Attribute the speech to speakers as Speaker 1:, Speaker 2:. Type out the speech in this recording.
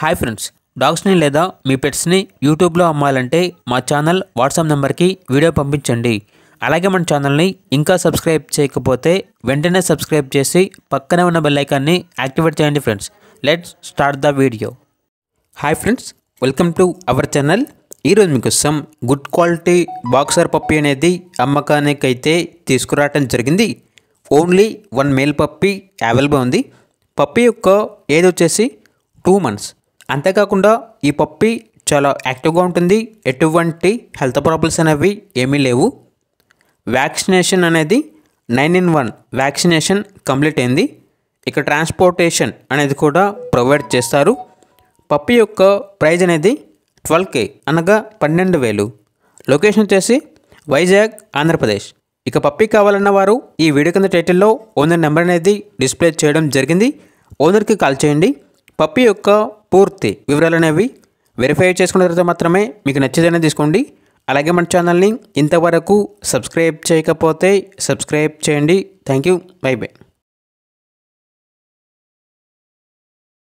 Speaker 1: Hi friends, డాగ్స్ని లేదా మీ పెట్స్ని యూట్యూబ్లో అమ్మాలంటే మా ఛానల్ వాట్సాప్ నెంబర్కి వీడియో పంపించండి. అలాగే మన ఛానల్ని ఇంకా సబ్స్క్రైబ్ చేయకపోతే వెంటనే సబ్స్క్రైబ్ చేసి పక్కనే ఉన్న బెల్ ఐకాన్ని యాక్టివేట్ చేయండి. Friends, let's start the video. Hi friends, welcome to our channel. ఈరోజు మీకోసం గుడ్ క్వాలిటీ బాక్సర్ పప్పీ అనేది అమ్మకానికి అయితే తీసుకురావడం జరిగింది. ఓన్లీ 1 మేల్ పప్పీ అవైలబుల్ ఉంది. పప్పీ యొక్క ఏజ్ వచ్చేసి 2 మంత్స్. అంతేకాకుండా ఈ పప్పీ చాలా యాక్టివ్గా ఉంటుంది. ఎటువంటి హెల్త్ ప్రాబ్లమ్స్ అనేవి ఏమీ లేవు. వ్యాక్సినేషన్ అనేది 9-in-1 వ్యాక్సినేషన్ కంప్లీట్ అయింది. ఇక ట్రాన్స్పోర్టేషన్ అనేది కూడా ప్రొవైడ్ చేస్తారు. పప్పీ యొక్క ప్రైజ్ అనేది 12K అనగా 12,000. లొకేషన్ వచ్చేసి వైజాగ్, ఆంధ్రప్రదేశ్. ఇక పప్పీ కావాలన్న వారు ఈ వీడియో కింద టైటిల్లో ఓనర్ నెంబర్ అనేది డిస్ప్లే చేయడం జరిగింది. ఓనర్కి కాల్ చేయండి. పప్పీ యొక్క పూర్తి వివరాలు అనేవి వెరిఫై చేసుకున్న తర్వాత మాత్రమే మీకు నచ్చేదనే తీసుకోండి. అలాగే మన ఛానల్ని ఇంతవరకు సబ్స్క్రైబ్ చేయకపోతే సబ్స్క్రైబ్ చేయండి. Thank you. By by.